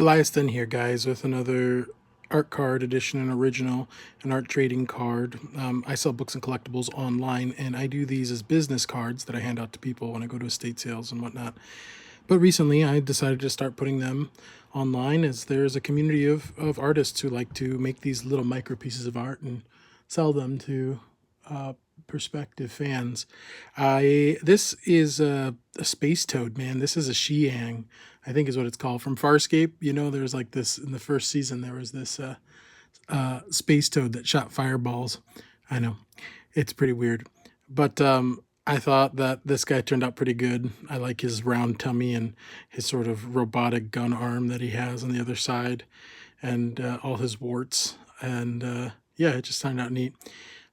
Goliath here, guys, with another art card edition and original, an art trading card. I sell books and collectibles online, and I do these as business cards that I hand out to people when I go to estate sales and whatnot. But recently, I decided to start putting them online, as there's a community of artists who like to make these little micro pieces of art and sell them to prospective fans. This is a space toad, man. This is a Xiang, I think is what it's called, from Farscape. You know, there's like this in the first season. There was this space toad that shot fireballs. I know, it's pretty weird, but I thought that this guy turned out pretty good. I like his round tummy and his sort of robotic gun arm that he has on the other side, and all his warts. And yeah, it just turned out neat.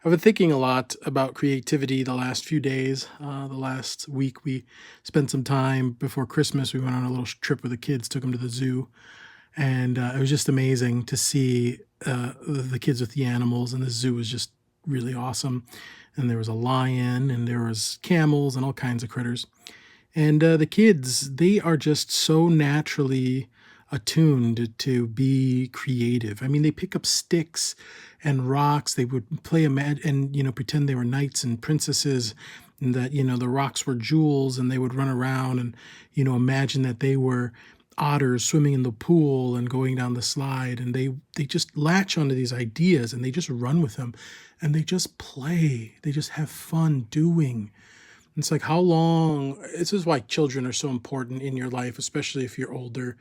I've been thinking a lot about creativity the last few days. The last week, we spent some time before Christmas. We went on a little trip with the kids, took them to the zoo, and it was just amazing to see the kids with the animals. And the zoo was just really awesome. And there was a lion, and there was camels, and all kinds of critters. And the kids, they are just so naturally attuned to be creative. I mean, they pick up sticks and rocks. They would play and pretend they were knights and princesses, and that the rocks were jewels, and they would run around and imagine that they were otters swimming in the pool and going down the slide. And they just latch onto these ideas, and they just run with them, and they just play. They just have fun doing. It's like, how long, this is why children are so important in your life, especially if you're older.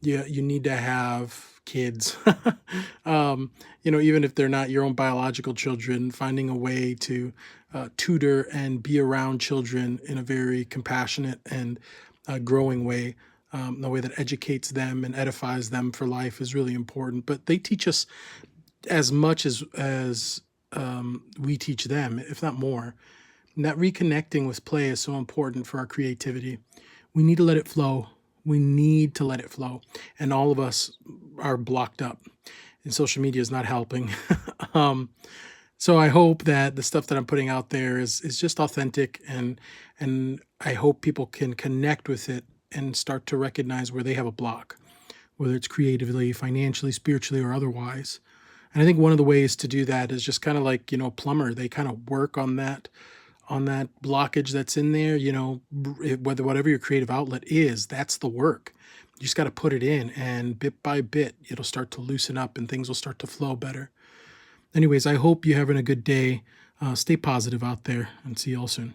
Yeah, you need to have kids. Even if they're not your own biological children, finding a way to tutor and be around children in a very compassionate and growing way, a way that educates them and edifies them for life, is really important. But they teach us as much as we teach them, if not more. And that reconnecting with play is so important for our creativity. We need to let it flow. We need to let it flow. And all of us are blocked up, and social media is not helping. So I hope that the stuff that I'm putting out there is just authentic, and I hope people can connect with it and start to recognize where they have a block, whether it's creatively, financially, spiritually, or otherwise. And I think one of the ways to do that is just kind of like, a plumber. They kind of work on that blockage that's in there. Whatever your creative outlet is, that's the work. You just got to put it in, and bit by bit, it'll start to loosen up and things will start to flow better. Anyways, I hope you're having a good day. Stay positive out there, and see you all soon.